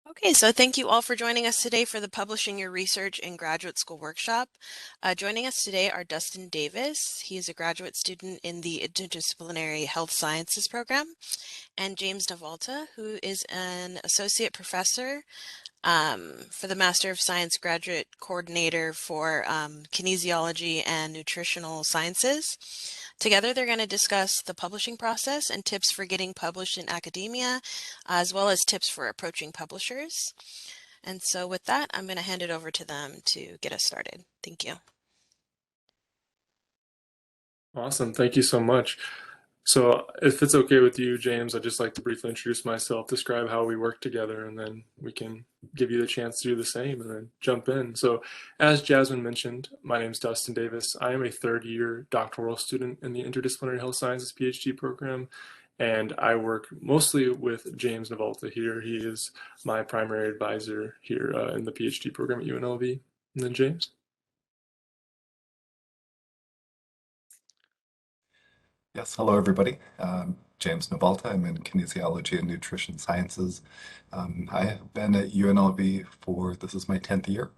Okay, so thank you all for joining us today for the Publishing Your Research in Graduate School workshop. Joining us today are Dustin Davis. He is a graduate student in the Interdisciplinary Health Sciences program, and James Navalta, who is an associate professor for the Master of Science Graduate Coordinator for Kinesiology and Nutritional Sciences. Together, they're going to discuss the publishing process and tips for getting published in academia, as well as tips for approaching publishers. And so with that, I'm going to hand it over to them to get us started. Thank you. Awesome. Thank you so much. So if it's okay with you, James, I'd just like to briefly introduce myself, describe how we work together, and then we can give you the chance to do the same and then jump in. So as Jasmine mentioned, my name is Dustin Davis. I am a third-year doctoral student in the Interdisciplinary Health Sciences PhD program, and I work mostly with James Navalta here. He is my primary advisor here in the PhD program at UNLV. And then James? Yes, hello everybody. James Navalta. I'm in Kinesiology and Nutrition Sciences. I have been at UNLV for, this is my 10th year,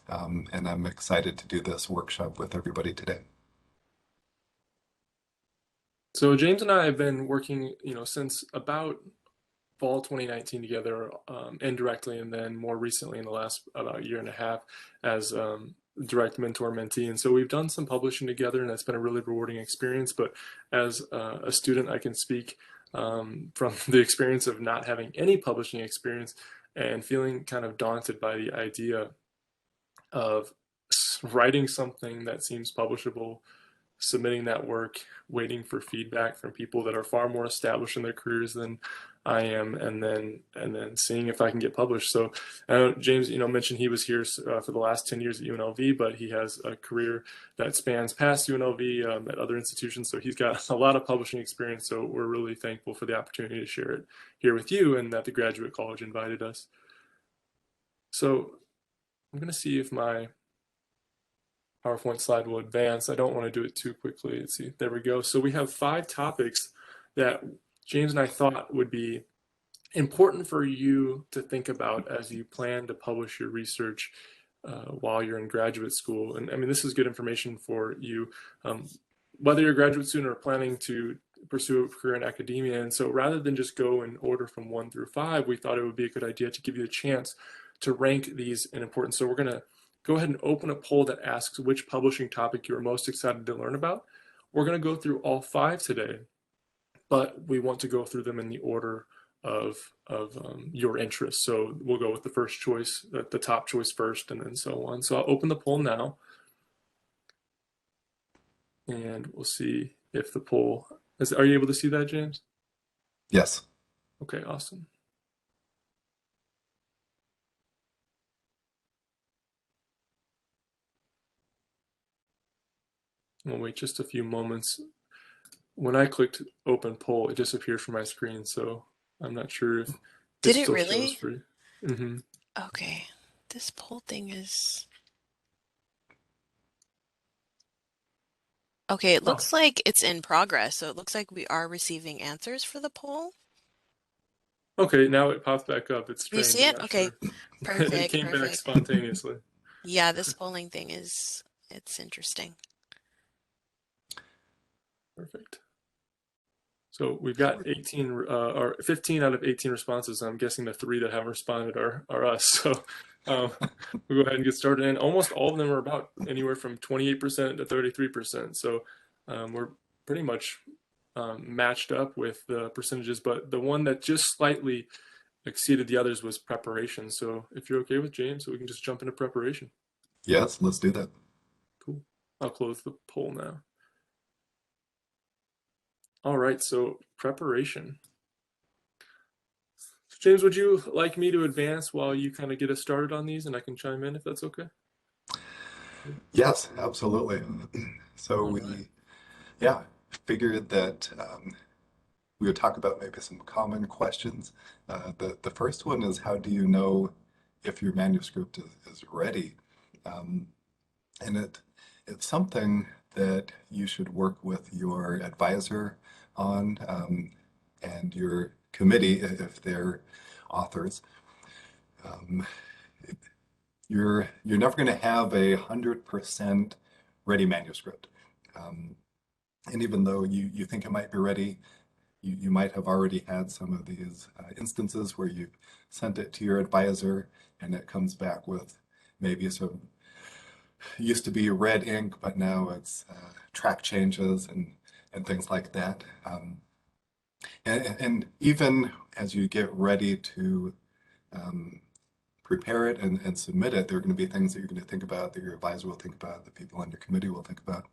and I'm excited to do this workshop with everybody today. So James and I have been working, since about fall 2019 together, indirectly, and then more recently in the last about year and a half as direct mentor-mentee. And so we've done some publishing together, and that's been a really rewarding experience. But as a student, I can speak from the experience of not having any publishing experience and feeling kind of daunted by the idea of writing something that seems publishable, submitting that work, waiting for feedback from people that are far more established in their careers than I am, and then seeing if I can get published. So James, mentioned he was here for the last 10 years at UNLV, but he has a career that spans past UNLV at other institutions. So he's got a lot of publishing experience. So we're really thankful for the opportunity to share it here with you, and that the Graduate College invited us. So I'm going to see if my PowerPoint slide will advance. I don't want to do it too quickly. Let's see. There we go. So we have 5 topics that James and I thought would be important for you to think about as you plan to publish your research while you're in graduate school. And I mean, this is good information for you, whether you're a graduate student or planning to pursue a career in academia. And so rather than just go in order from 1 through 5, we thought it would be a good idea to give you a chance to rank these in importance. So we're going to go ahead and open a poll that asks which publishing topic you're most excited to learn about. We're going to go through all 5 today, but we want to go through them in the order of your interest. So we'll go with the first choice, the top choice first, and then so on. So I'll open the poll now, and we'll see if the poll is. Are you able to see that, James? Yes. Okay, awesome. We'll wait just a few moments. When I clicked open poll, it disappeared from my screen, so I'm not sure if Did it it still shows really? for you. Mm-hmm. Okay, this poll thing is... Okay, it Oh, looks like it's in progress, so it looks like we are receiving answers for the poll. okay, now it popped back up. It's You strange. see I'm it? not Okay, sure. It perfect, came back perfect. spontaneously. Yeah, this polling thing it's interesting. Perfect. So we've got 18 or 15 out of 18 responses. I'm guessing the 3 that haven't responded are us. So we'll go ahead and get started. And almost all of them are about anywhere from 28% to 33%. So we're pretty much matched up with the percentages. But the one that just slightly exceeded the others was preparation. So if you're okay with James, we can just jump into preparation. Yes, let's do that. Cool. I'll close the poll now. All right, so preparation. James, would you like me to advance while you kind of get us started on these, and I can chime in if that's okay? Yes, absolutely. So All right. yeah, figured that we would talk about maybe some common questions. The first one is, how do you know if your manuscript is ready? And it's something that you should work with your advisor on, and your committee if they're authors. Um, you're never going to have a 100% ready manuscript. And even though you think it might be ready, you might have already had some of these instances where you sent it to your advisor and it comes back with maybe some used to be red ink, but now it's track changes and things like that. And even as you get ready to um, prepare it and submit it, there are going to be things that you're going to think about, that your advisor will think about, the people on your committee will think about.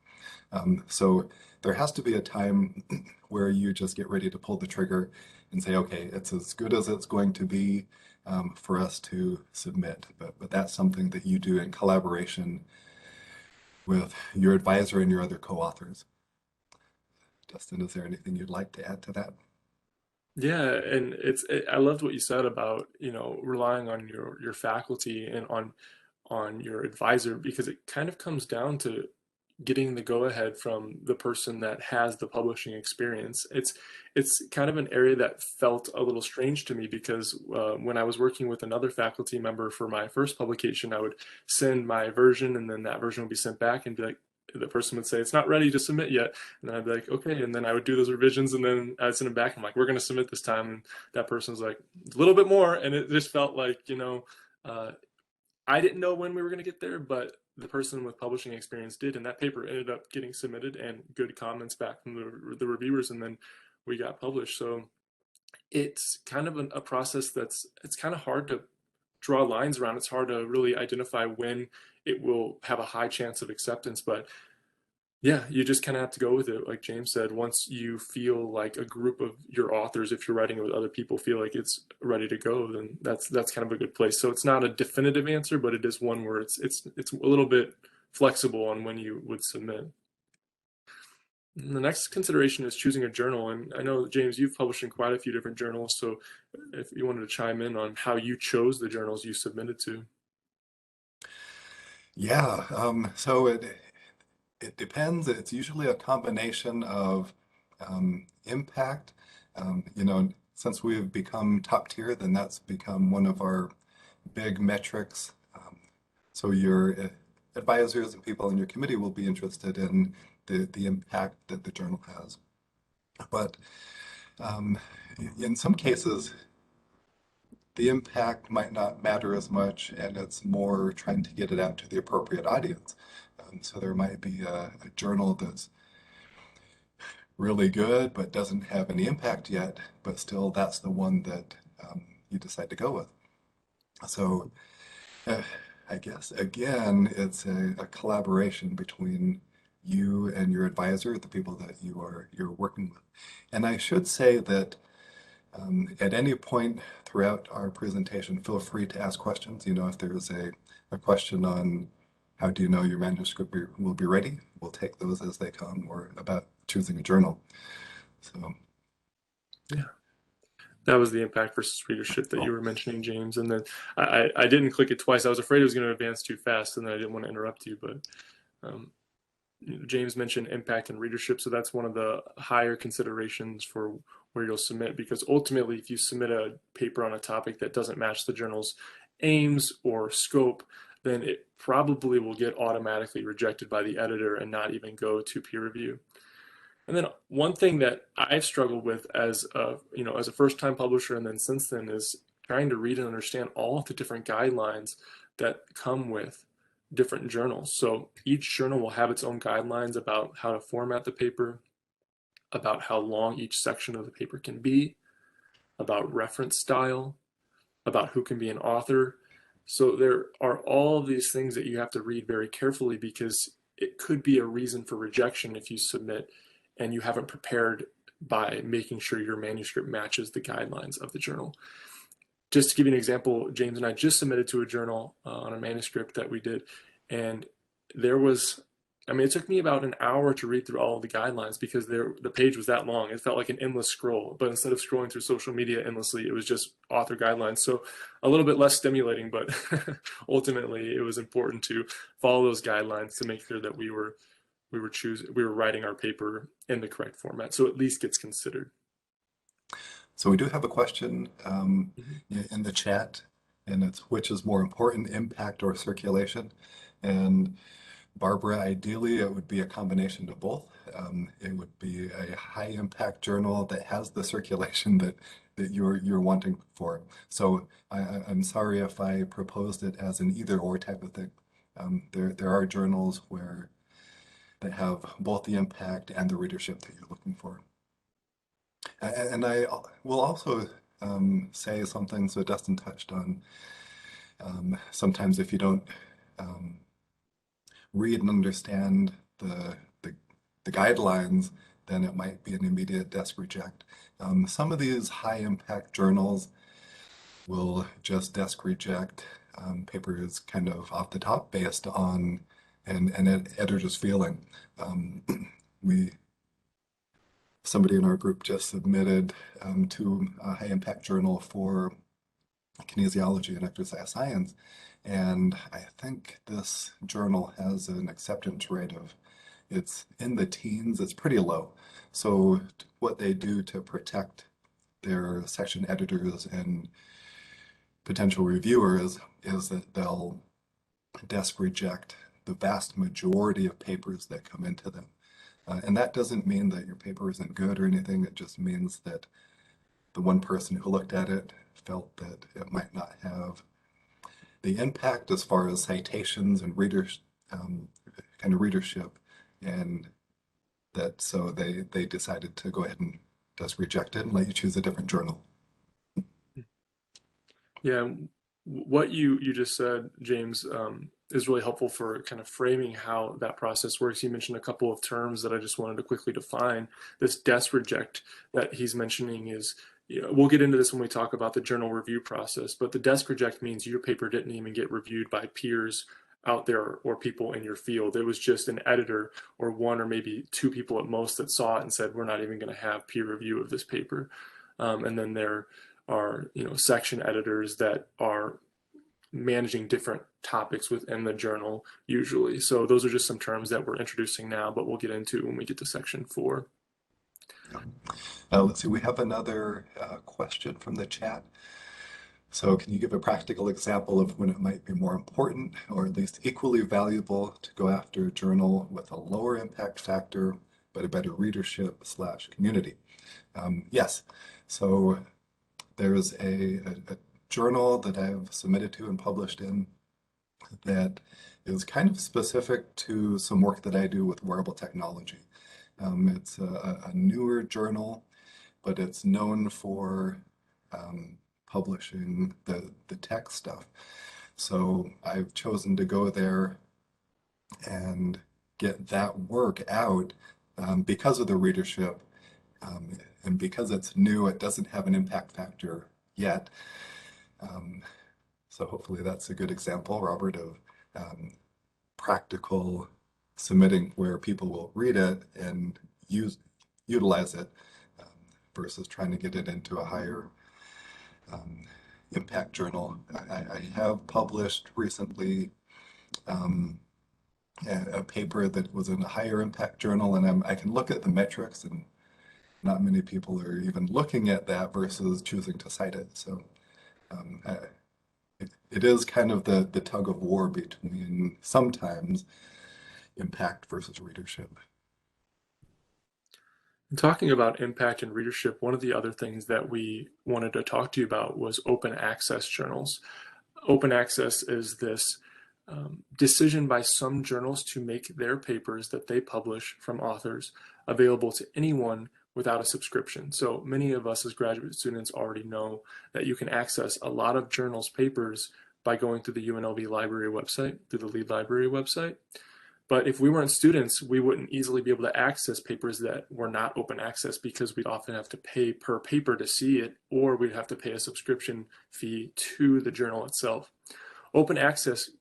So there has to be a time where you just get ready to pull the trigger and say, okay, it's as good as it's going to be for us to submit. But that's something that you do in collaboration with your advisor and your other co-authors. Dustin, is there anything you'd like to add to that? Yeah, and I loved what you said about, relying on your faculty and on your advisor, because it kind of comes down to getting the go ahead from the person that has the publishing experience. It's kind of an area that felt a little strange to me because when I was working with another faculty member for my first publication, I would send my version and then that version would be sent back and be like, the person would say, it's not ready to submit yet. And then I'd be like, okay. And then I would do those revisions and then I'd send them back. I'm like, we're going to submit this time. And that person's like, a little bit more. And it just felt like, uh, I didn't know when we were going to get there, but the person with publishing experience did. And that paper ended up getting submitted and good comments back from the reviewers. And then we got published. So it's kind of a process it's kind of hard to draw lines around. It's hard to really identify when it will have a high chance of acceptance, but yeah, you just kind of have to go with it. Like James said, once you feel like a group of your authors, if you're writing it with other people, feel like it's ready to go, then that's kind of a good place. So it's not a definitive answer, but it is one where it's a little bit flexible on when you would submit. And the next consideration is choosing a journal. And I know, James, you've published in quite a few different journals. So if you wanted to chime in on how you chose the journals you submitted to. Yeah, so it depends. It's usually a combination of impact. Since we've become top tier, then that's become one of our big metrics. So your advisors and people in your committee will be interested in the impact that the journal has. But um, in some cases, the impact might not matter as much, and it's more trying to get it out to the appropriate audience. So there might be a journal that's really good but doesn't have any impact yet, but still that's the one that you decide to go with. So uh, I guess again, it's a collaboration between you and your advisor, the people that you're working with. And I should say that at any point throughout our presentation, feel free to ask questions. If there's a question on how do you know your manuscript will be ready, we'll take those as they come, or about choosing a journal. So, Yeah. That was the impact versus readership that you were mentioning, James. And then I didn't click it twice. I was afraid it was going to advance too fast, and then I didn't want to interrupt you. But um, James mentioned impact and readership, so that's one of the higher considerations for where you'll submit. Because ultimately, if you submit a paper on a topic that doesn't match the journal's aims or scope, then it probably will get automatically rejected by the editor and not even go to peer review. And then one thing that I've struggled with as a first-time publisher, and then since then, is trying to read and understand all of the different guidelines that come with different journals. So each journal will have its own guidelines about how to format the paper, about how long each section of the paper can be, about reference style, about who can be an author. So there are all of these things that you have to read very carefully because it could be a reason for rejection if you submit and you haven't prepared by making sure your manuscript matches the guidelines of the journal. Just to give you an example, James and I just submitted to a journal on a manuscript that we did, and there was, it took me about an hour to read through all of the guidelines because the page was that long. It felt like an endless scroll, but instead of scrolling through social media endlessly, it was just author guidelines. So a little bit less stimulating, but ultimately it was important to follow those guidelines to make sure that we were writing our paper in the correct format, so at least gets considered. so we do have a question in the chat, and it's which is more important, impact or circulation. And Barbara, ideally, it would be a combination of both. It would be a high impact journal that has the circulation that you're wanting for. So I'm sorry if I proposed it as an either or type of thing. There are journals where that have both the impact and the readership that you're looking for. And I will also say something, so Dustin touched on, sometimes if you don't read and understand the guidelines, then it might be an immediate desk reject. Some of these high impact journals will just desk reject papers kind of off the top based on an editor's feeling. Somebody in our group just submitted to a high impact journal for kinesiology and exercise science. And I think this journal has an acceptance rate of, it's in the teens, it's pretty low. So what they do to protect their section editors and potential reviewers is that they'll desk reject the vast majority of papers that come into them. And that doesn't mean that your paper isn't good or anything. It just means that the one person who looked at it felt that it might not have the impact as far as citations and readers, kind of readership, and that so they decided to go ahead and just reject it and let you choose a different journal. Yeah, what you just said, James, is really helpful for kind of framing how that process works. You mentioned a couple of terms that I just wanted to quickly define. This desk reject that he's mentioning is, we'll get into this when we talk about the journal review process, but the desk reject means your paper didn't even get reviewed by peers out there or people in your field. It was just an editor or one or maybe two people at most that saw it and said, we're not even going to have peer review of this paper. And then there are, section editors that are managing different topics within the journal usually. So those are just some terms that we're introducing now, but we'll get into when we get to section 4. Let's see, we have another question from the chat. So can you give a practical example of when it might be more important or at least equally valuable to go after a journal with a lower impact factor, but a better readership / community? Yes. So there's a journal that I've submitted to and published in that is kind of specific to some work that I do with wearable technology. It's a newer journal, but it's known for publishing the tech stuff. So I've chosen to go there and get that work out because of the readership. And because it's new, it doesn't have an impact factor yet. So hopefully that's a good example, Robert, of practical submitting where people will read it and utilize it versus trying to get it into a higher impact journal. I have published recently a paper that was in a higher impact journal, and I can look at the metrics, and not many people are even looking at that versus choosing to cite it. So it is kind of the tug of war between sometimes impact versus readership. Talking about impact and readership, one of the other things that we wanted to talk to you about was open access journals. Open access is this decision by some journals to make their papers that they publish from authors available to anyone without a subscription. So many of us as graduate students already know that you can access a lot of journals' papers by going through the UNLV library website, through the Lead Library website. But if we weren't students, we wouldn't easily be able to access papers that were not open access because we'd often have to pay per paper to see it, or we'd have to pay a subscription fee to the journal itself. Open access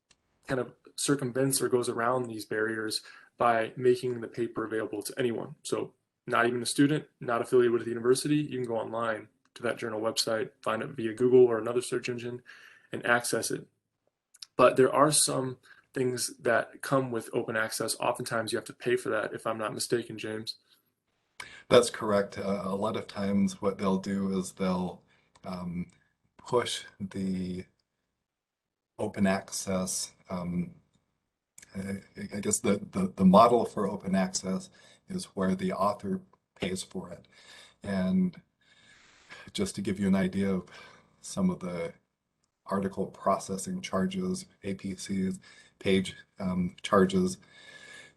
kind of circumvents or goes around these barriers by making the paper available to anyone. So not even a student, not affiliated with the university, you can go online to that journal website, find it via Google or another search engine, and access it. But there are some things that come with open access. Oftentimes you have to pay for that, if I'm not mistaken, James. That's correct. A lot of times what they'll do is they'll push the open access. I guess the model for open access is where the author pays for it. And just to give you an idea of some of the article processing charges, APCs, page charges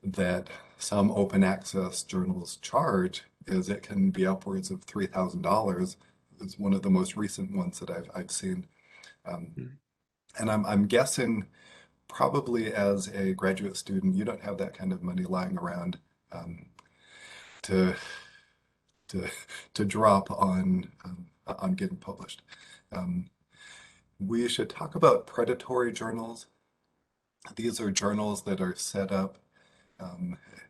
that some open access journals charge, is it can be upwards of $3,000. It's one of the most recent ones that I've seen. And I'm guessing probably as a graduate student, you don't have that kind of money lying around to to drop on getting published. We should talk about predatory journals. These are journals that are set up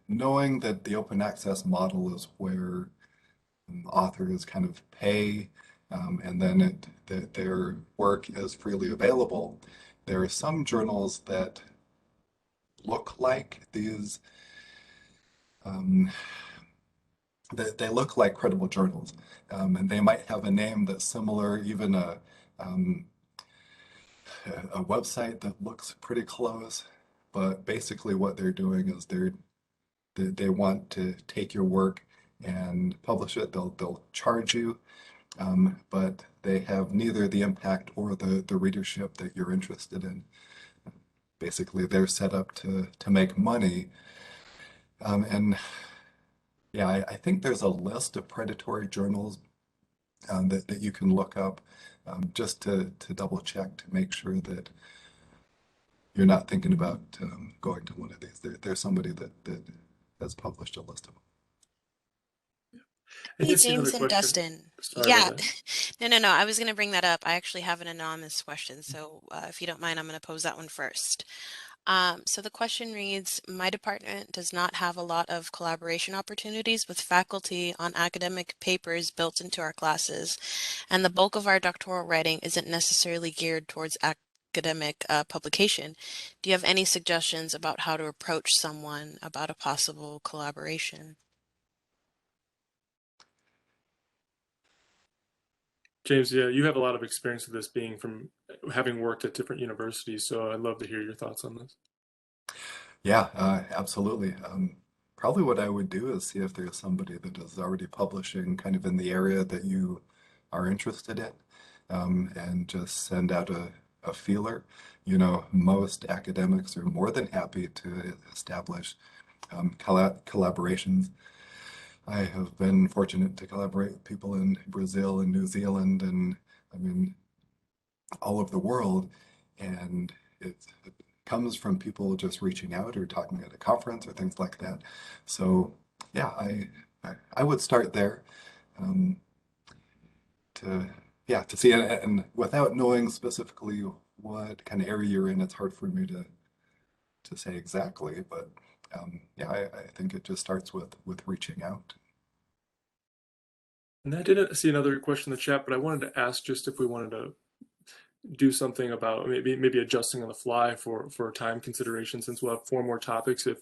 knowing that the open access model is where authors kind of pay and then their work is freely available. There are some journals that look like these, they look like credible journals, and they might have a name that's similar, even a website that looks pretty close, but basically what they're doing is they want to take your work and publish it. They'll charge you, but they have neither the impact or the readership that you're interested in. Basically, they're set up to make money. And yeah, I think there's a list of predatory journals that you can look up just to double check to make sure that you're not thinking about going to one of these. There's somebody that has published a list of them. I Hey, did see another James and question. Dustin. Sorry Yeah, about that. no. I was going to bring that up. I actually have an anonymous question, so if you don't mind, I'm going to pose that one first. So the question reads, my department does not have a lot of collaboration opportunities with faculty on academic papers built into our classes, and the bulk of our doctoral writing isn't necessarily geared towards academic publication. Do you have any suggestions about how to approach someone about a possible collaboration? James, yeah, you have a lot of experience with this being from having worked at different universities, so I'd love to hear your thoughts on this. Yeah, absolutely. Probably what I would do is see if there's somebody that is already publishing kind of in the area that you are interested in, and just send out a feeler. You know, most academics are more than happy to establish collaborations. I have been fortunate to collaborate with people in Brazil and New Zealand and I mean all over the world, and it comes from people just reaching out or talking at a conference or things like that. So yeah, I would start there um, to to see it, and without knowing specifically what kind of area you're in, it's hard for me to say exactly, but yeah, I think it just starts with reaching out. And I didn't see another question in the chat, but I wanted to ask just if we wanted to do something about maybe adjusting on the fly for time consideration, since we'll have 4 more topics. If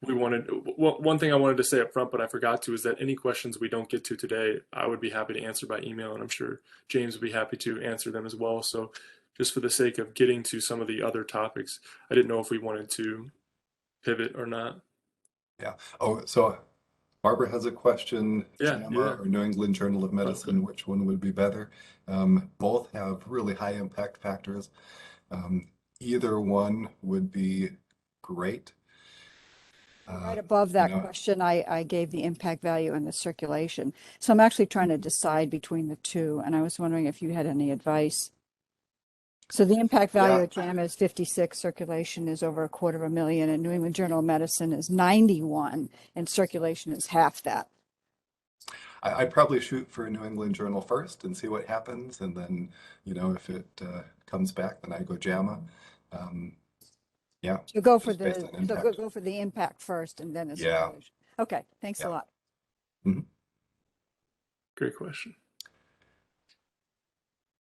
we wanted, one thing I wanted to say up front, but I forgot to, is that any questions we don't get to today, I would be happy to answer by email, and I'm sure James would be happy to answer them as well. So just for the sake of getting to some of the other topics, I didn't know if we wanted to pivot or not. Yeah. Oh, so Barbara has a question, Yeah, JAMA or New England Journal of Medicine, which one would be better? Both have really high impact factors. Either one would be great. Right above that question, I gave the impact value and the circulation. So I'm actually trying to decide between the two, and I was wondering if you had any advice. So the impact value at JAMA is 56, circulation is over $250,000, and New England Journal of Medicine is 91, and circulation is half that. I'd probably shoot for a New England Journal first and see what happens, and then, you know, if it comes back, then I go JAMA. Yeah. So go for go for the impact first, and then the Yeah. circulation. Okay, thanks a lot. Great question.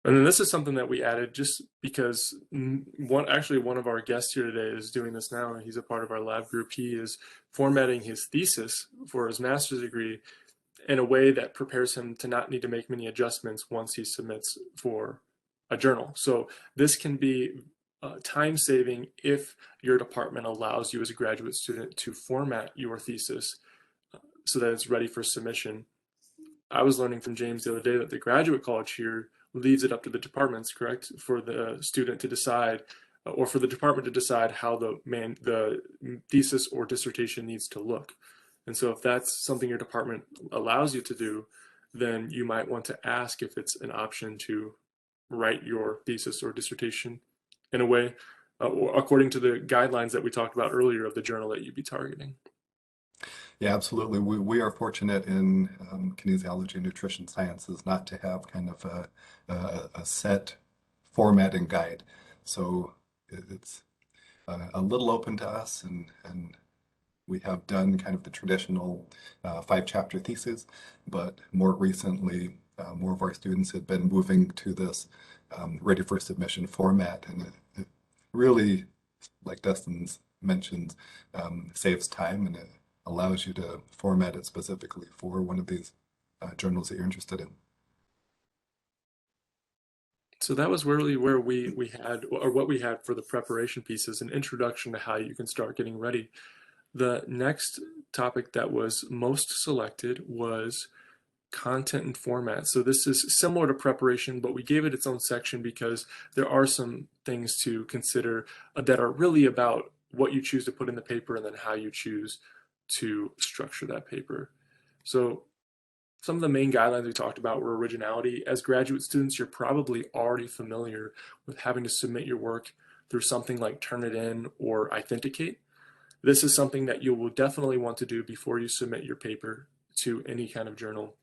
And then this is something that we added just because one of our guests here today is doing this now, and he's a part of our lab group. He is formatting his thesis for his master's degree in a way that prepares him to not need to make many adjustments once he submits for a journal. So this can be time saving if your department allows you as a graduate student to format your thesis so that it's ready for submission. I was learning from James the other day that the graduate college here leaves it up to the departments, correct, for the student to decide, or for the department to decide how the thesis or dissertation needs to look. And so if that's something your department allows you to do, then you might want to ask if it's an option to write your thesis or dissertation in a way according to the guidelines that we talked about earlier of the journal that you'd be targeting. Yeah, absolutely. We are fortunate in kinesiology and nutrition sciences not to have kind of a set formatting guide. So it's a little open to us, and we have done kind of the traditional 5-chapter thesis, but more recently, more of our students have been moving to this ready for submission format, and it really, like Dustin's mentioned, saves time, and it allows you to format it specifically for one of these journals that you're interested in. So that was really where we had, or what we had for the preparation pieces, an introduction to how you can start getting ready. The next topic that was most selected was content and format. So this is similar to preparation, but we gave it its own section because there are some things to consider that are really about what you choose to put in the paper and then how you choose to structure that paper. So some of the main guidelines we talked about were originality. As graduate students, you're probably already familiar with having to submit your work through something like Turnitin or Authenticate. This is something that you will definitely want to do before you submit your paper to any kind of journal.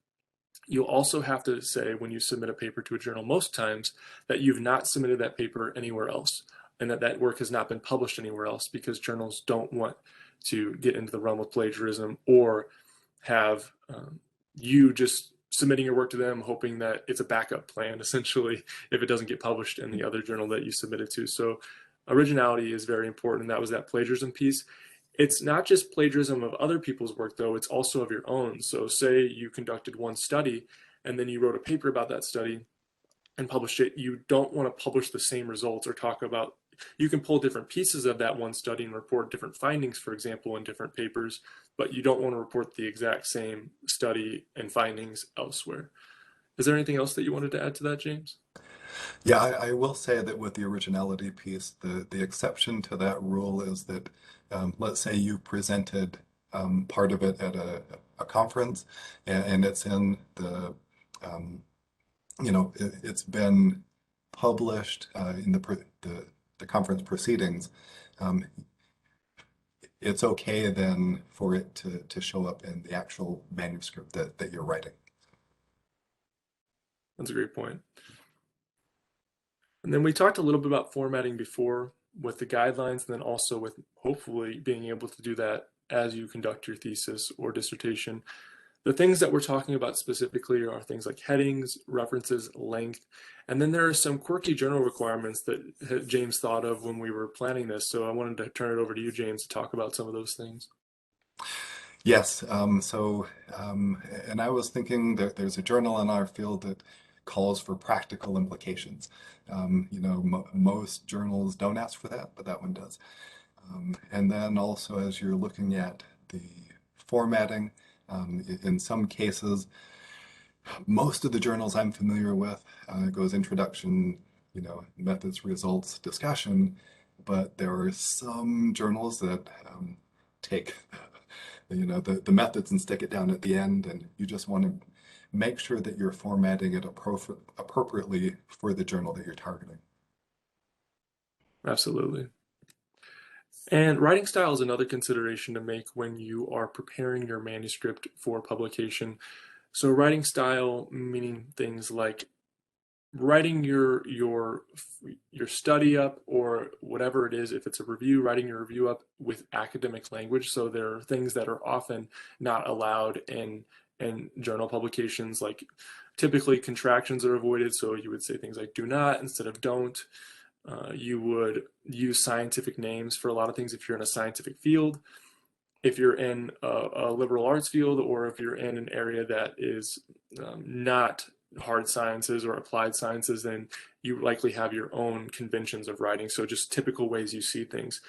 You'll also have to say when you submit a paper to a journal most times that you've not submitted that paper anywhere else and that that work has not been published anywhere else, because journals don't want to get into the realm of plagiarism or have you just submitting your work to them hoping that it's a backup plan, essentially, if it doesn't get published in the other journal that you submitted to. So originality is very important. That was that plagiarism piece. It's not just plagiarism of other people's work, though, it's also of your own. So say you conducted one study and then you wrote a paper about that study and published it. You don't want to publish the same results or talk about, you can pull different pieces of that one study and report different findings, for example, in different papers, but you don't want to report the exact same study and findings elsewhere. Is there anything else that you wanted to add to that, James? Yeah, I will say that with the originality piece, the exception to that rule is that let's say you presented part of it at a conference, and it's in the it's been published in the conference proceedings. It's okay then for it to show up in the actual manuscript that you're writing. That's a great point. And then we talked a little bit about formatting before with the guidelines, and then also with hopefully being able to do that as you conduct your thesis or dissertation. The things that we're talking about specifically are things like headings, references, length, and then there are some quirky journal requirements that James thought of when we were planning this. So I wanted to turn it over to you, James, to talk about some of those things. Yes, and I was thinking that there's a journal in our field that calls for practical implications. Most journals don't ask for that, but that one does. And then also, as you're looking at the formatting, in some cases, most of the journals I'm familiar with goes introduction, methods, results, discussion, but there are some journals that take the methods and stick it down at the end, and you just want to make sure that you're formatting it appropriately for the journal that you're targeting. Absolutely. And writing style is another consideration to make when you are preparing your manuscript for publication. So writing style, meaning things like writing your study up, or whatever it is, if it's a review, writing your review up with academic language. So there are things that are often not allowed in journal publications, like typically contractions are avoided. So you would say things like do not instead of don't. You would use scientific names for a lot of things if you're in a scientific field. If you're in a liberal arts field, or if you're in an area that is not hard sciences or applied sciences, then you likely have your own conventions of writing. So just typical ways you see things.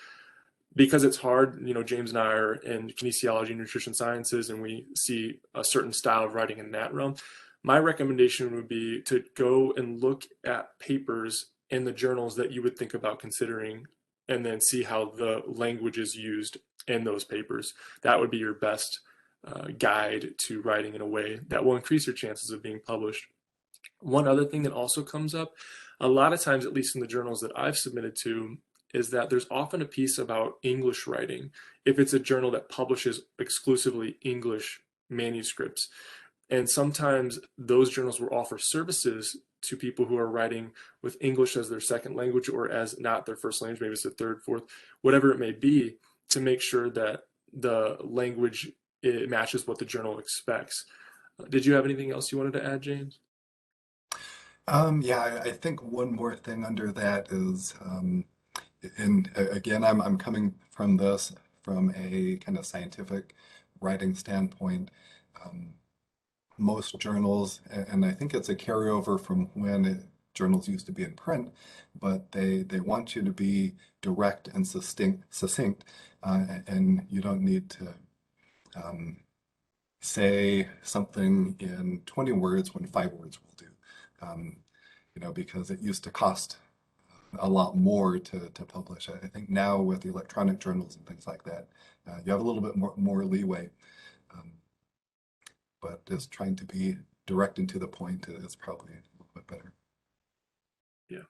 Because it's hard, James and I are in kinesiology and nutrition sciences, and we see a certain style of writing in that realm. My recommendation would be to go and look at papers in the journals that you would think about considering, and then see how the language is used in those papers. That would be your best guide to writing in a way that will increase your chances of being published. One other thing that also comes up a lot of times, at least in the journals that I've submitted to, is that there's often a piece about English writing if it's a journal that publishes exclusively English manuscripts. And sometimes those journals will offer services to people who are writing with English as their second language or as not their first language, maybe it's a third, fourth, whatever it may be, to make sure that the language it matches what the journal expects. Did you have anything else you wanted to add, James? Yeah, I think one more thing under that is, and again, I'm coming from this from a kind of scientific writing standpoint. Most journals, and I think it's a carryover from when journals used to be in print, but they want you to be direct and succinct, and you don't need to say something in 20 words when 5 words will do. Because it used to cost a lot more to publish. I think now with the electronic journals and things like that, you have a little bit more leeway. But just trying to be direct and to the point is probably a little bit better. Yeah.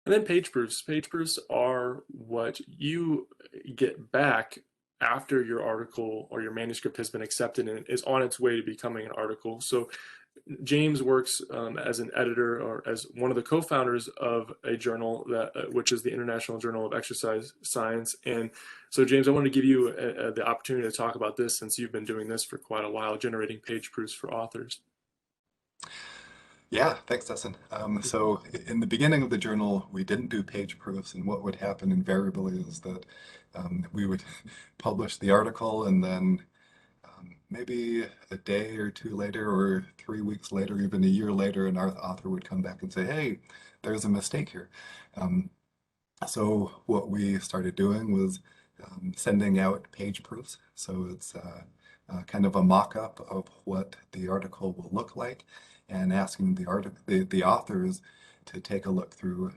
And then page proofs. Page proofs are what you get back after your article or your manuscript has been accepted and is on its way to becoming an article. So James works as an editor or as one of the co-founders of a journal that which is the International Journal of Exercise Science. And so, James, I want to give you the opportunity to talk about this since you've been doing this for quite a while, generating page proofs for authors. Yeah, thanks, Dustin. So in the beginning of the journal, we didn't do page proofs, and what would happen invariably is that we would publish the article, and then maybe a day or two later, or 3 weeks later, even a year later, an author would come back and say, "Hey, there's a mistake here." So what we started doing was sending out page proofs. So it's kind of a mock-up of what the article will look like, and asking the authors to take a look through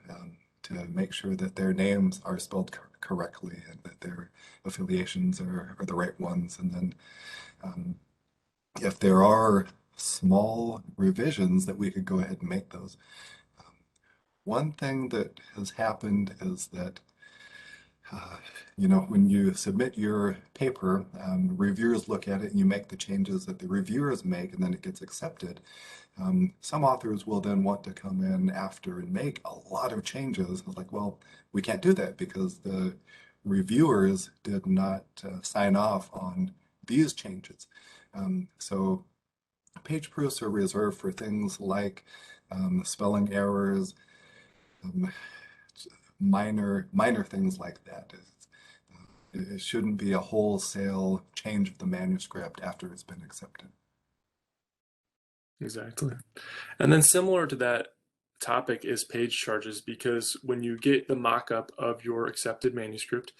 to make sure that their names are spelled correctly and that their affiliations are the right ones. And then if there are small revisions, that we could go ahead and make those. One thing that has happened is that when you submit your paper, reviewers look at it and you make the changes that the reviewers make, and then it gets accepted. Some authors will then want to come in after and make a lot of changes. It's like, well, we can't do that because the reviewers did not sign off on these changes. So page proofs are reserved for things like spelling errors, minor things like that. It shouldn't be a wholesale change of the manuscript after it's been accepted. Exactly. And then similar to that topic is page charges, because when you get the mock-up of your accepted manuscript,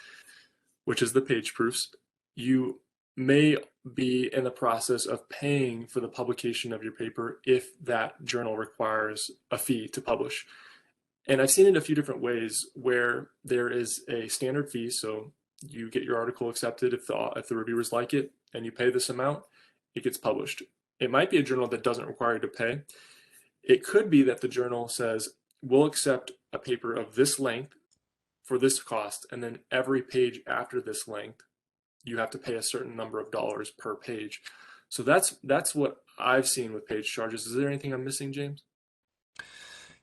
which is the page proofs, you may be in the process of paying for the publication of your paper if that journal requires a fee to publish. And I've seen it a few different ways where there is a standard fee. So you get your article accepted if the reviewers like it, and you pay this amount, it gets published. It might be a journal that doesn't require you to pay. It could be that the journal says, we'll accept a paper of this length for this cost, and then every page after this length, you have to pay a certain number of dollars per page. So that's what I've seen with page charges. Is there anything I'm missing, James?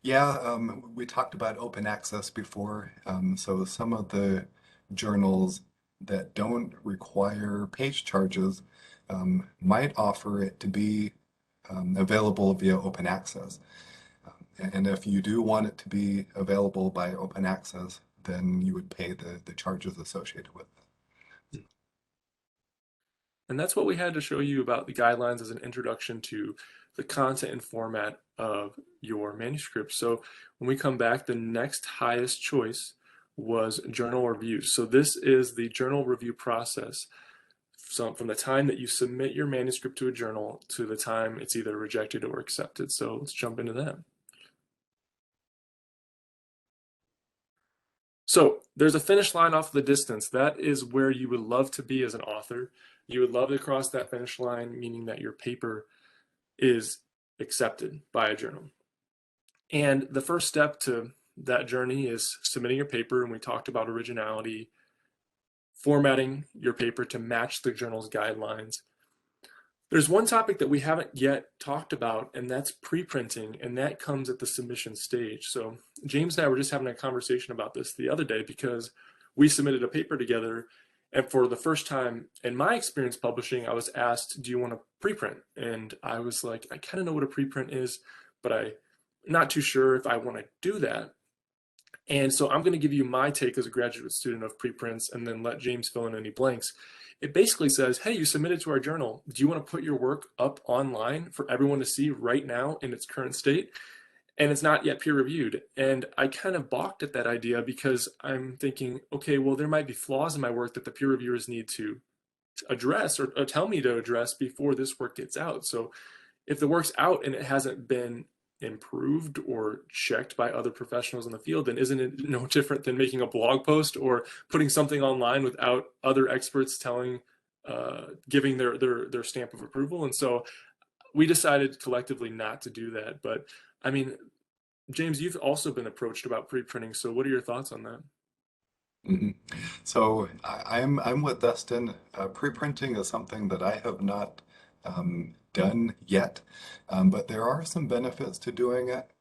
Yeah, we talked about open access before. So some of the journals that don't require page charges might offer it to be available via open access. And if you do want it to be available by open access, then you would pay the charges associated with it. And that's what we had to show you about the guidelines as an introduction to the content and format of your manuscript. So when we come back, the next highest choice was journal review. So this is the journal review process. So from the time that you submit your manuscript to a journal to the time it's either rejected or accepted. So let's jump into that. So there's a finish line off the distance. That is where you would love to be as an author. You would love to cross that finish line, meaning that your paper is accepted by a journal. And the first step to that journey is submitting your paper. And we talked about originality, formatting your paper to match the journal's guidelines. There's one topic that we haven't yet talked about, and that's preprinting, and that comes at the submission stage. So James and I were just having a conversation about this the other day because we submitted a paper together, and for the first time in my experience publishing, I was asked, do you want to preprint? And I was like, I kind of know what a preprint is, but I'm not too sure if I want to do that. And so I'm going to give you my take as a graduate student of preprints and then let James fill in any blanks. It basically says, hey, you submitted to our journal. Do you want to put your work up online for everyone to see right now in its current state? And it's not yet peer reviewed. And I kind of balked at that idea because I'm thinking, okay, well, there might be flaws in my work that the peer reviewers need to address or tell me to address before this work gets out. So if the work's out and it hasn't been improved or checked by other professionals in the field, then isn't it no different than making a blog post or putting something online without other experts telling, giving their stamp of approval? And so we decided collectively not to do that. But I mean, James, you've also been approached about pre-printing. So what are your thoughts on that? Mm-hmm. So I'm with Dustin. Pre-printing is something that I have not done yet, but there are some benefits to doing it,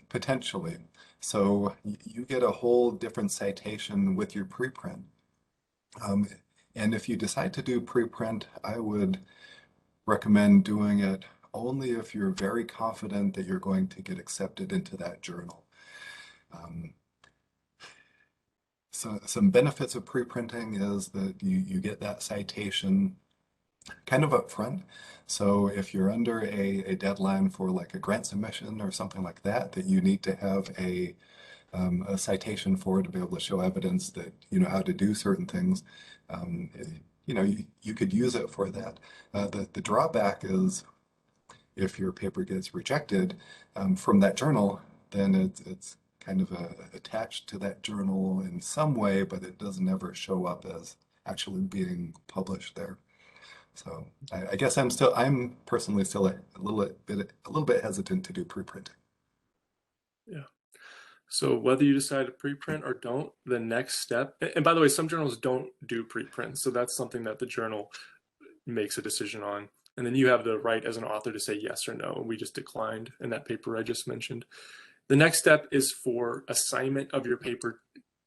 potentially. So you get a whole different citation with your preprint. And if you decide to do preprint, I would recommend doing it only if you're very confident that you're going to get accepted into that journal. So some benefits of preprinting is that you get that citation kind of up front. So if you're under a deadline for like a grant submission or something like that, that you need to have a citation for to be able to show evidence that you know how to do certain things, you know, you could use it for that. The drawback is if your paper gets rejected from that journal, then it's kind of attached to that journal in some way, but it doesn't ever show up as actually being published there. So I guess I'm personally still a little bit hesitant to do preprinting. Yeah. So whether you decide to preprint or don't, the next step, and by the way, some journals don't do preprints, so that's something that the journal makes a decision on. And then you have the right as an author to say yes or no. We just declined in that paper I just mentioned. The next step is for assignment of your paper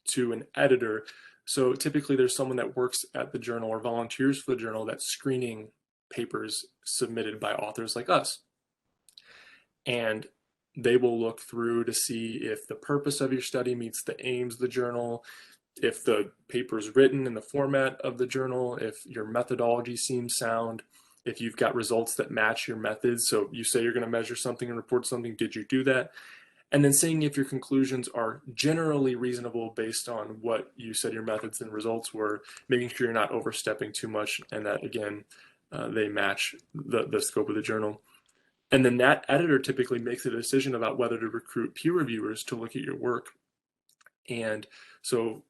to an editor. So typically there's someone that works at the journal or volunteers for the journal that's screening papers submitted by authors like us. And they will look through to see if the purpose of your study meets the aims of the journal, if the paper is written in the format of the journal, if your methodology seems sound, if you've got results that match your methods. So you say you're going to measure something and report something, did you do that? And then seeing if your conclusions are generally reasonable based on what you said your methods and results were, making sure you're not overstepping too much and that, again, they match the scope of the journal. And then that editor typically makes a decision about whether to recruit peer reviewers to look at your work. And so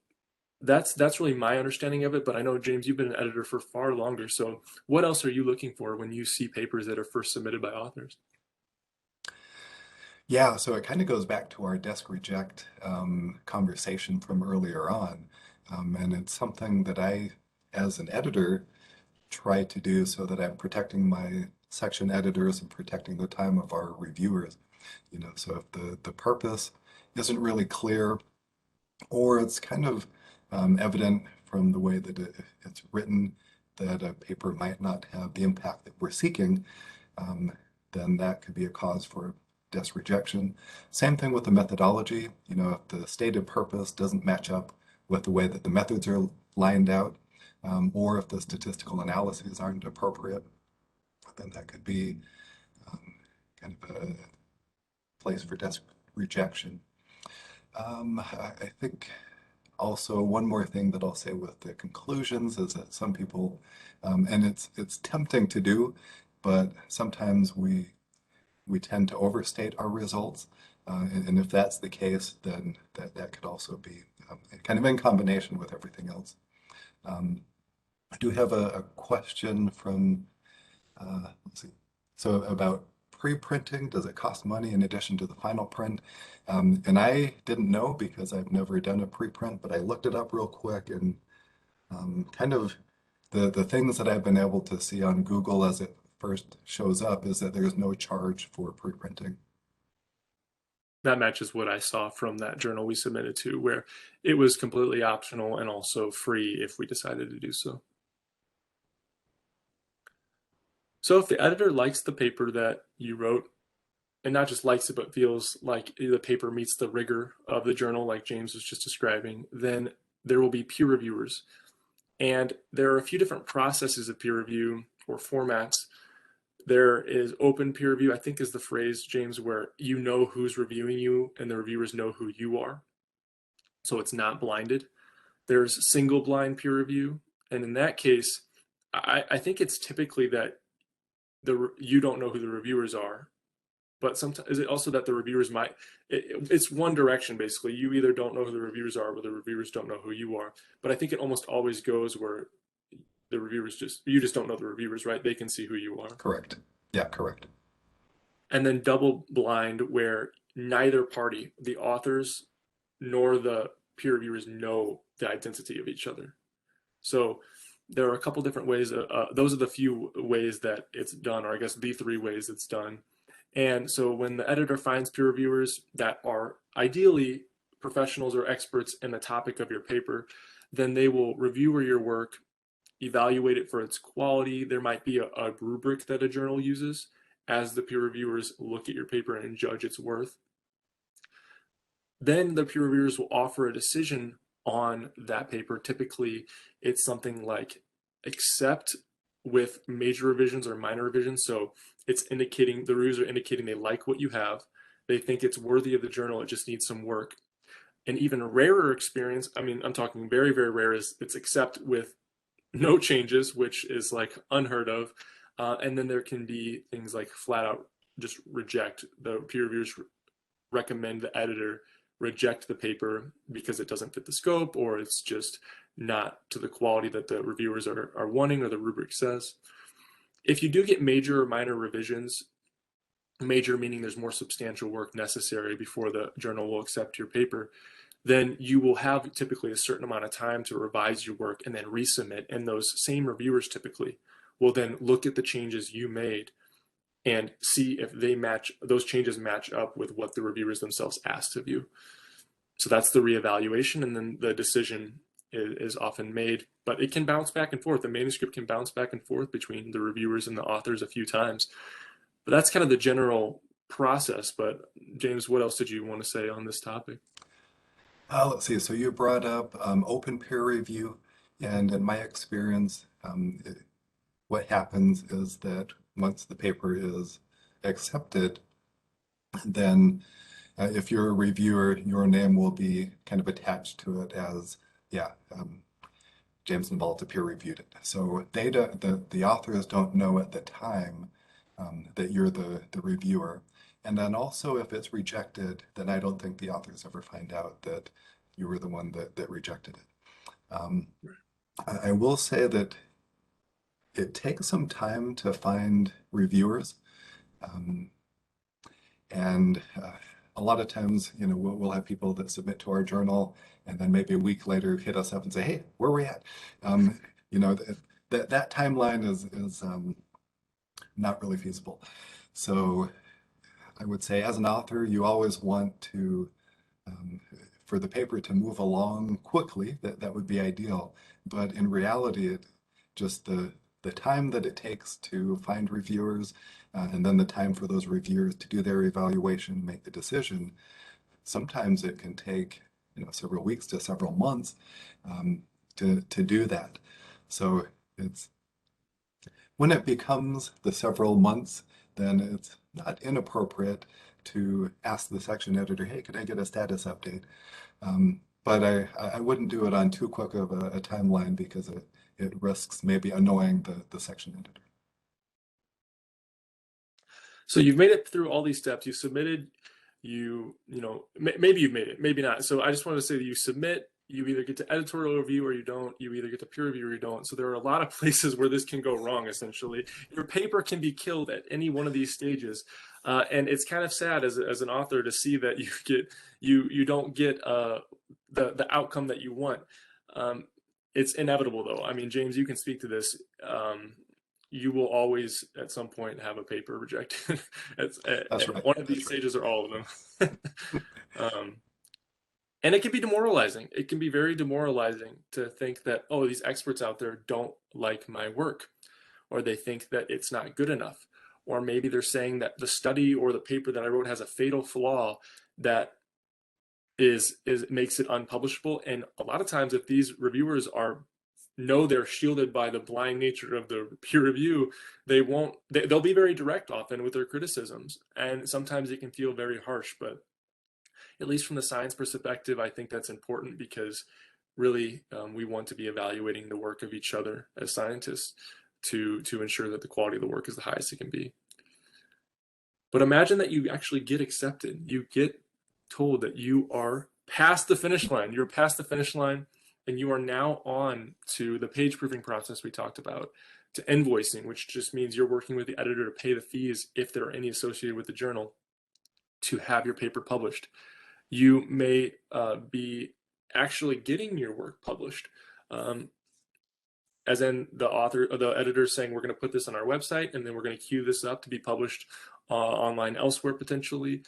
that's really my understanding of it. But I know, James, you've been an editor for far longer. So what else are you looking for when you see papers that are first submitted by authors? Yeah, so it kind of goes back to our desk reject conversation from earlier on. And it's something that I, as an editor, try to do so that I'm protecting my section editors and protecting the time of our reviewers. You know, so if the purpose isn't really clear, or it's kind of evident from the way that it's written that a paper might not have the impact that we're seeking, then that could be a cause for desk rejection. Same thing with the methodology. You know, if the stated purpose doesn't match up with the way that the methods are lined out, or if the statistical analyses aren't appropriate, then that could be kind of a place for desk rejection. I think also one more thing that I'll say with the conclusions is that some people, and it's tempting to do, but sometimes we tend to overstate our results. And if that's the case, then that could also be kind of in combination with everything else. I do have a question from, let's see, so about pre-printing, does it cost money in addition to the final print? And I didn't know because I've never done a pre-print, but I looked it up real quick, and kind of the things that I've been able to see on Google as it first shows up is that there's no charge for pre-printing. That matches what I saw from that journal we submitted to, where it was completely optional and also free if we decided to do so. So if the editor likes the paper that you wrote, and not just likes it, but feels like the paper meets the rigor of the journal, like James was just describing, then there will be peer reviewers. And there are a few different processes of peer review or formats. There is open peer review, I think is the phrase, James, where you know who's reviewing you and the reviewers know who you are. So it's not blinded. There's single blind peer review. And in that case, I think it's typically that you don't know who the reviewers are, but sometimes is it also that the reviewers might, it's one direction basically. You either don't know who the reviewers are or the reviewers don't know who you are. But I think it almost always goes where the reviewers you just don't know the reviewers, right? They can see who you are. Correct. Yeah, correct. And then double blind, where neither party, the authors nor the peer reviewers, know the identity of each other. So there are a couple different ways. Those are the few ways that it's done, or I guess the 3 ways it's done. And so when the editor finds peer reviewers that are ideally professionals or experts in the topic of your paper, then they will review your work, evaluate it for its quality. There might be a rubric that a journal uses as the peer reviewers look at your paper and judge its worth. Then the peer reviewers will offer a decision on that paper. Typically, it's something like accept with major revisions or minor revisions. So it's indicating, the reviewers are indicating they like what you have. They think it's worthy of the journal. It just needs some work. An even rarer experience, I mean, I'm talking very, very rare, is it's accept with no changes, which is like unheard of. And then there can be things like flat out just reject. The peer reviewers recommend the editor reject the paper because it doesn't fit the scope, or it's just not to the quality that the reviewers are wanting or the rubric says. If you do get major or minor revisions, major meaning there's more substantial work necessary before the journal will accept your paper, then you will have typically a certain amount of time to revise your work and then resubmit. And those same reviewers typically will then look at the changes you made and see if those changes match up with what the reviewers themselves asked of you. So that's the reevaluation, and then the decision is often made, but it can bounce back and forth. The manuscript can bounce back and forth between the reviewers and the authors a few times. But that's kind of the general process. But James, what else did you want to say on this topic? Let's see. So you brought up open peer review, and in my experience, what happens is that once the paper is accepted, then if you're a reviewer, your name will be kind of attached to it as, yeah, James and Balta peer reviewed it. So the authors don't know at the time that you're the reviewer. And then also if it's rejected, then I don't think the authors ever find out that you were the one that rejected it. I will say that it takes some time to find reviewers. And a lot of times, we'll have people that submit to our journal and then maybe a week later hit us up and say, hey, where are we at? That timeline is not really feasible. So I would say as an author, you always want to, for the paper to move along quickly, that would be ideal. But in reality, just the time that it takes to find reviewers and then the time for those reviewers to do their evaluation, make the decision, sometimes it can take several weeks to several months to do that. So it's when it becomes the several months, then it's not inappropriate to ask the section editor, hey, could I get a status update? But I wouldn't do it on too quick of a timeline because it risks maybe annoying the section editor. So you've made it through all these steps. You submitted, you know, maybe you've made it, maybe not. So I just wanted to say that you submit, you either get to editorial review or you don't, you either get to peer review or you don't. So there are a lot of places where this can go wrong, essentially. Your paper can be killed at any one of these stages. And it's kind of sad as an author to see that you don't get the outcome that you want. It's inevitable though. I mean, James, you can speak to this. You will always at some point have a paper rejected That's right. one of these stages or all of them. And it can be demoralizing. It can be very demoralizing to think that, oh, these experts out there don't like my work, or they think that it's not good enough, or maybe they're saying that the study or the paper that I wrote has a fatal flaw that makes it unpublishable. And a lot of times, if these reviewers know they're shielded by the blind nature of the peer review, they'll be very direct often with their criticisms, and sometimes it can feel very harsh. But at least from the science perspective, I think that's important because really we want to be evaluating the work of each other as scientists to ensure that the quality of the work is the highest it can be. But imagine that you actually get accepted. You get told that you are past the finish line. You're past the finish line, and you are now on to the page proofing process we talked about, to invoicing, which just means you're working with the editor to pay the fees, if there are any associated with the journal, to have your paper published. You may be actually getting your work published, as in the editor saying, we're going to put this on our website, and then we're going to queue this up to be published online elsewhere potentially.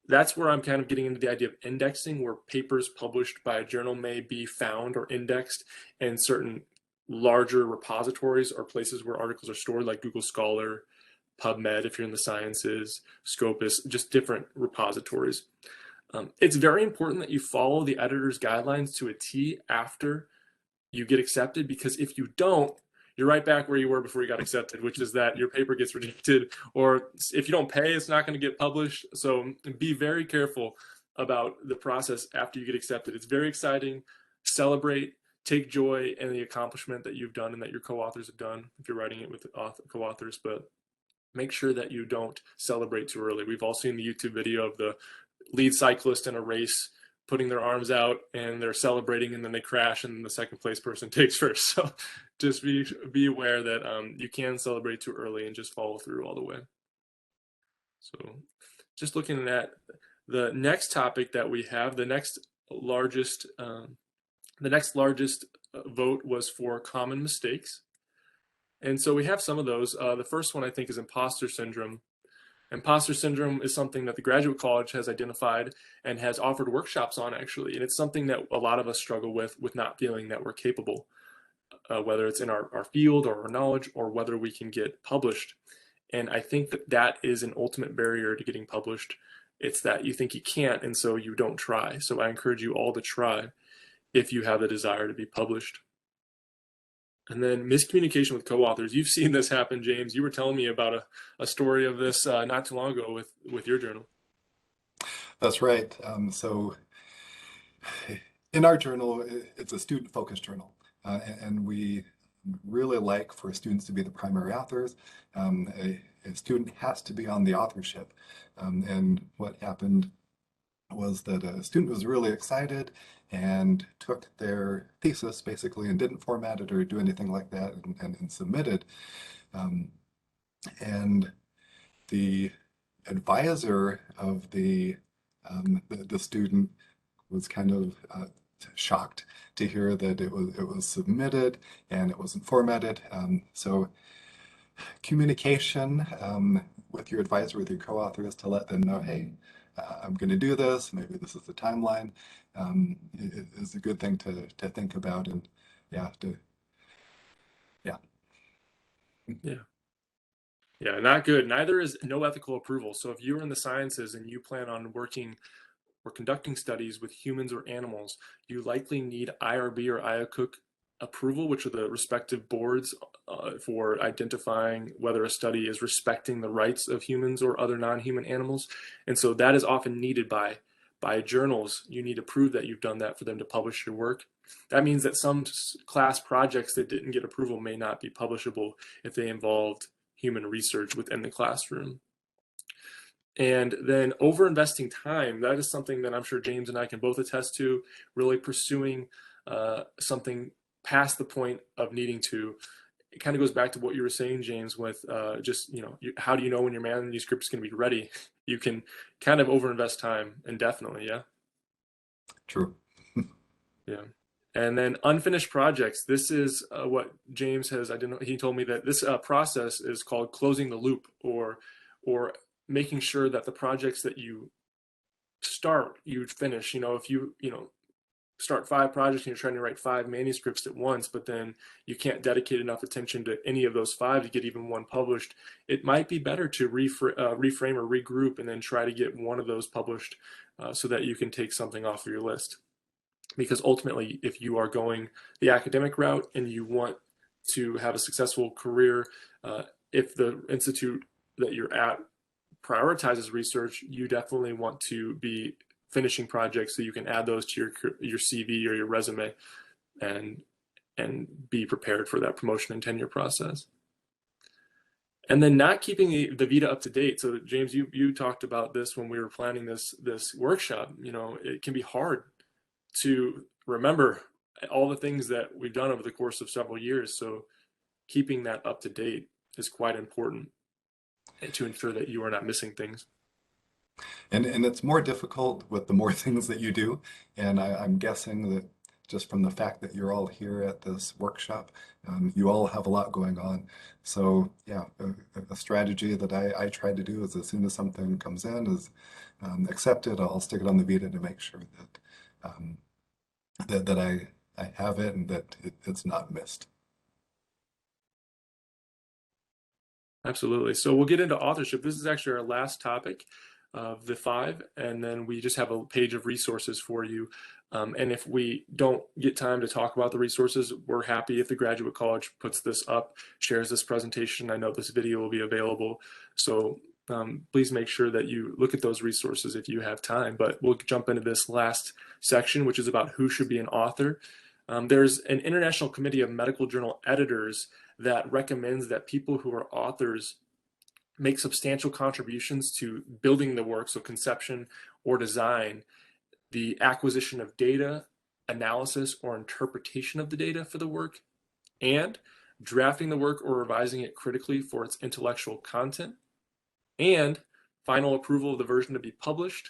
That's where I'm kind of getting into the idea of indexing, where papers published by a journal may be found or indexed in certain larger repositories or places where articles are stored, like Google Scholar, PubMed if you're in the sciences, Scopus, just different repositories. It's very important that you follow the editor's guidelines to a T after you get accepted, because if you don't, you're right back where you were before you got accepted, which is that your paper gets rejected, or if you don't pay, it's not going to get published. So be very careful about the process after you get accepted. It's very exciting. Celebrate, take joy in the accomplishment that you've done and that your co-authors have done if you're writing it with co-authors, but make sure that you don't celebrate too early. We've all seen the YouTube video of the lead cyclist in a race putting their arms out and they're celebrating, and then they crash and the second place person takes first. So just be aware that you can celebrate too early, and just follow through all the way. So just looking at the next topic that we have, the next largest vote was for common mistakes. And so we have some of those. The first one I think is imposter syndrome. Imposter syndrome is something that the Graduate College has identified and has offered workshops on, actually. And it's something that a lot of us struggle with not feeling that we're capable, whether it's in our field or our knowledge, or whether we can get published. And I think that is an ultimate barrier to getting published. It's that you think you can't, and so you don't try. So I encourage you all to try if you have the desire to be published. And then miscommunication with co-authors. You've seen this happen, James. You were telling me about a story of this not too long ago with your journal. That's right. So in our journal, it's a student-focused journal, and we really like for students to be the primary authors. A student has to be on the authorship. And what happened was that a student was really excited and took their thesis basically and didn't format it or do anything like that, and submitted. And the advisor of the student was kind of shocked to hear that it was submitted and it wasn't formatted. So communication with your advisor, with your co-authors, to let them know, hey, I'm going to do this, maybe this is the timeline, is a good thing to think about. And Yeah, not good. Neither is no ethical approval. So if you're in the sciences and you plan on working or conducting studies with humans or animals, you likely need IRB or IACUC approval, which are the respective boards for identifying whether a study is respecting the rights of humans or other non-human animals. And so that is often needed by journals. You need to prove that you've done that for them to publish your work. That means that some class projects that didn't get approval may not be publishable if they involved human research within the classroom. And then over investing time, that is something that I'm sure James and I can both attest to, really pursuing something past the point of needing to. It kind of goes back to what you were saying, James, with just, how do you know when your manuscript is going to be ready? You can kind of overinvest time indefinitely, yeah? True. Yeah. And then unfinished projects. This is what James has identified. He told me that this process is called closing the loop, or making sure that the projects that you start, you finish. If you start 5 projects and you're trying to write 5 manuscripts at once, but then you can't dedicate enough attention to any of those 5 to get even one published, it might be better to reframe or regroup and then try to get one of those published so that you can take something off of your list. Because ultimately, if you are going the academic route and you want to have a successful career, if the institute that you're at prioritizes research, you definitely want to be finishing projects so you can add those to your CV or your resume and be prepared for that promotion and tenure process. And then not keeping the Vita up to date. So James, you talked about this when we were planning this workshop. It can be hard to remember all the things that we've done over the course of several years. So keeping that up to date is quite important to ensure that you are not missing things. And it's more difficult with the more things that you do. And I'm guessing that just from the fact that you're all here at this workshop, you all have a lot going on. So yeah, a strategy that I try to do is as soon as something comes in, is accept it, I'll stick it on the Vita to make sure that I have it and that it's not missed. Absolutely. So we'll get into authorship. This is actually our last topic of the 5, and then we just have a page of resources for you. And if we don't get time to talk about the resources, we're happy if the Graduate College puts this up, shares this presentation. I know this video will be available. So please make sure that you look at those resources if you have time. But we'll jump into this last section, which is about who should be an author. There's an International Committee of Medical Journal Editors that recommends that people who are authors make substantial contributions to building the work, so conception or design, the acquisition of data, analysis or interpretation of the data for the work, and drafting the work or revising it critically for its intellectual content, and final approval of the version to be published,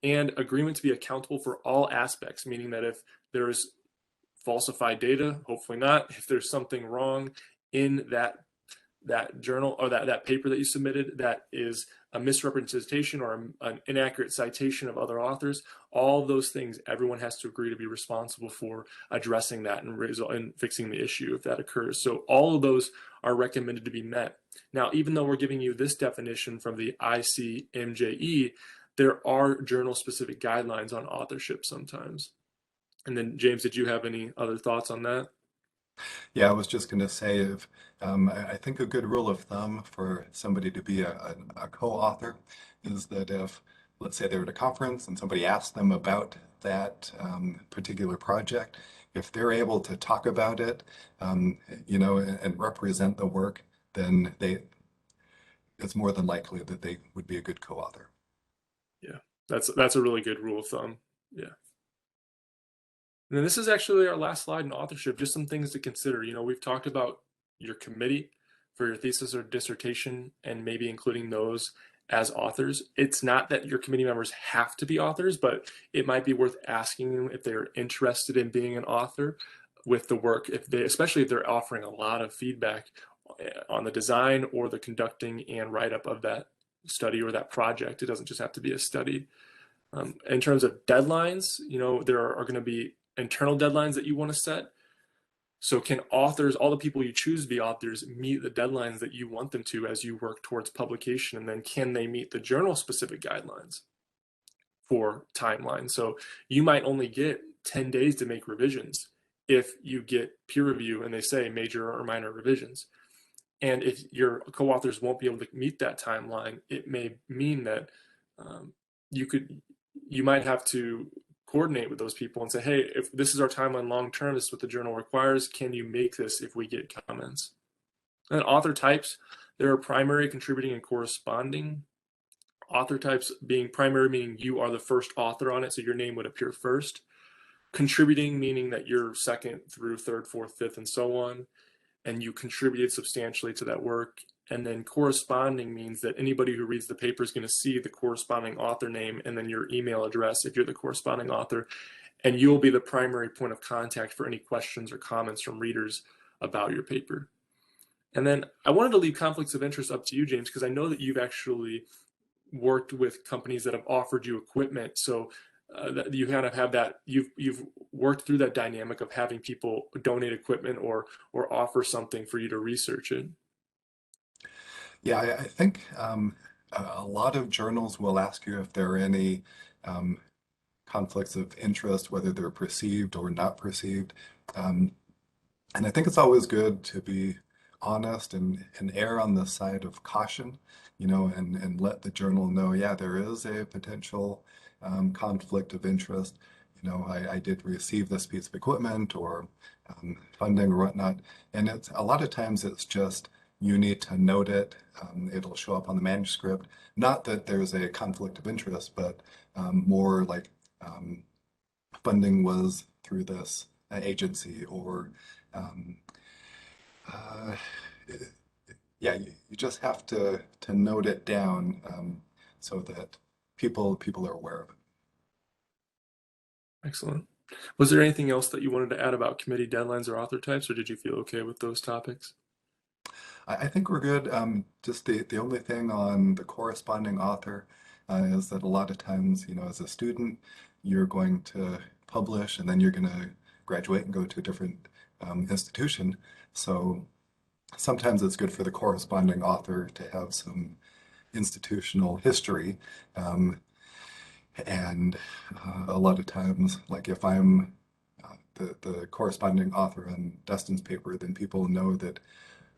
and agreement to be accountable for all aspects, meaning that if there is falsified data, hopefully not, if there's something wrong in that journal or that paper that you submitted that is a misrepresentation or an inaccurate citation of other authors, all those things, everyone has to agree to be responsible for addressing that and fixing the issue if that occurs. So all of those are recommended to be met. Now, even though we're giving you this definition from the ICMJE, there are journal-specific guidelines on authorship sometimes. And then, James, did you have any other thoughts on that? Yeah, I was just going to say, if I think a good rule of thumb for somebody to be a co-author is that if, let's say, they're at a conference and somebody asks them about that particular project, if they're able to talk about it, and represent the work, then it's more than likely that they would be a good co-author. Yeah, that's a really good rule of thumb. Yeah. And then this is actually our last slide in authorship, just some things to consider. We've talked about your committee for your thesis or dissertation and maybe including those as authors. It's not that your committee members have to be authors, but it might be worth asking them if they're interested in being an author with the work, especially if they're offering a lot of feedback on the design or the conducting and write-up of that study or that project. It doesn't just have to be a study. In terms of deadlines, there are going to be internal deadlines that you want to set. So can authors, all the people you choose to be authors, meet the deadlines that you want them to as you work towards publication? And then can they meet the journal specific guidelines for timeline? So you might only get 10 days to make revisions. if you get peer review and they say major or minor revisions. And if your co-authors won't be able to meet that timeline, it may mean that you might have to coordinate with those people and say, hey, if this is our timeline long term, this is what the journal requires, can you make this if we get comments? And author types, there are primary, contributing, and corresponding. Author types being primary, meaning you are the first author on it, so your name would appear first. Contributing, meaning that you're second through third, fourth, fifth, and so on, and you contributed substantially to that work. And then corresponding means that anybody who reads the paper is going to see the corresponding author name and then your email address if you're the corresponding author, and you'll be the primary point of contact for any questions or comments from readers about your paper. And then I wanted to leave conflicts of interest up to you, James, because I know that you've actually worked with companies that have offered you equipment. So that you kind of have that, you've worked through that dynamic of having people donate equipment or offer something for you to research it. Yeah, I think a lot of journals will ask you if there are any conflicts of interest, whether they're perceived or not perceived. And I think it's always good to be honest and err on the side of caution, and let the journal know, yeah, there is a potential conflict of interest. I did receive this piece of equipment or funding or whatnot. And it's a lot of times it's just, you need to note it. It'll show up on the manuscript. Not that there's a conflict of interest, but more like funding was through this agency, or yeah, you just have to note it down so that people are aware of it. Excellent. Was there anything else that you wanted to add about committee deadlines or author types, or did you feel okay with those topics? I think we're good. Just the only thing on the corresponding author is that a lot of times, as a student, you're going to publish and then you're going to graduate and go to a different institution. So sometimes it's good for the corresponding author to have some institutional history. And a lot of times, like if I'm the corresponding author on Dustin's paper, then people know that,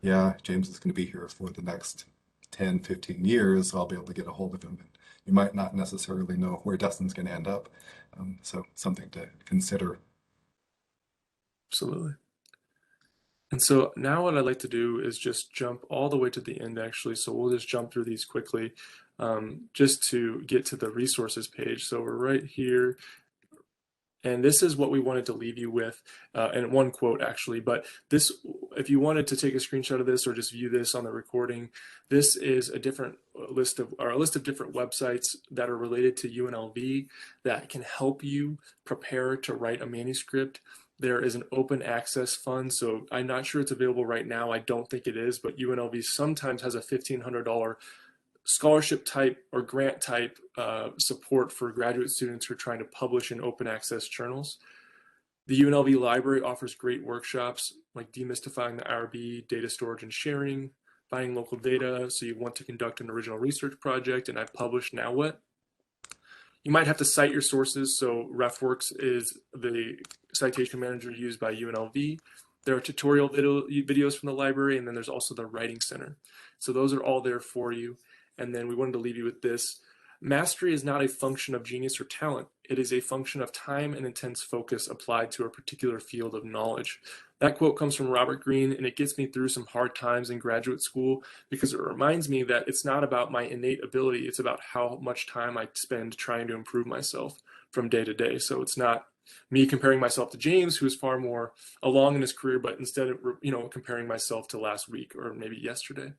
yeah, James is going to be here for the next 10, 15 years, so I'll be able to get a hold of him. You might not necessarily know where Dustin's going to end up, so something to consider. Absolutely. And so now what I'd like to do is just jump all the way to the end, actually. So we'll just jump through these quickly just to get to the resources page. So we're right here. And this is what we wanted to leave you with, and one quote actually, but this, if you wanted to take a screenshot of this or just view this on the recording, this is a different list of, or a list of different websites that are related to UNLV that can help you prepare to write a manuscript. There is an open access fund, so I'm not sure it's available right now. I don't think it is, but UNLV sometimes has a $1,500 scholarship type or grant type support for graduate students who are trying to publish in open access journals. The UNLV library offers great workshops like demystifying the IRB, data storage and sharing, finding local data. So you want to conduct an original research project and I've published, now what? You might have to cite your sources. So RefWorks is the citation manager used by UNLV. There are tutorial videos from the library, and then there's also the Writing Center. So those are all there for you. And then we wanted to leave you with this. Mastery is not a function of genius or talent. It is a function of time and intense focus applied to a particular field of knowledge. That quote comes from Robert Greene, and it gets me through some hard times in graduate school because it reminds me that it's not about my innate ability. It's about how much time I spend trying to improve myself from day to day. So it's not me comparing myself to James, who's far more along in his career, but instead of, comparing myself to last week or maybe yesterday.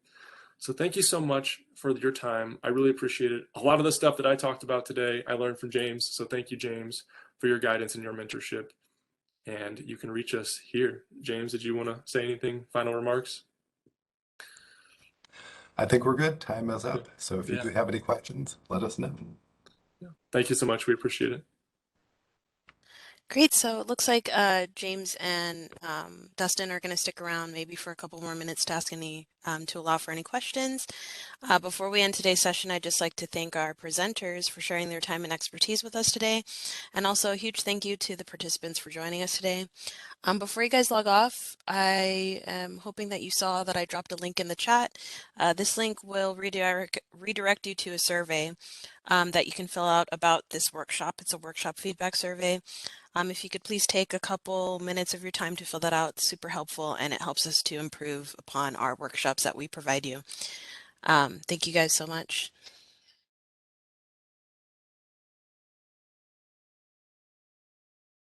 So thank you so much for your time. I really appreciate it. A lot of the stuff that I talked about today, I learned from James. So thank you, James, for your guidance and your mentorship. And you can reach us here. James, did you want to say anything? Final remarks? I think we're good. Time is up. So if you do have any questions, let us know. Thank you so much. We appreciate it. Great. So it looks like James and Dustin are going to stick around maybe for a couple more minutes to ask any to allow for any questions. Before we end today's session, I'd just like to thank our presenters for sharing their time and expertise with us today, and also a huge thank you to the participants for joining us today. Before you guys log off, I am hoping that you saw that I dropped a link in the chat. This link will redirect you to a survey that you can fill out about this workshop. It's a workshop feedback survey. If you could please take a couple minutes of your time to fill that out, it's super helpful, and it helps us to improve upon our workshops that we provide you. Thank you guys so much.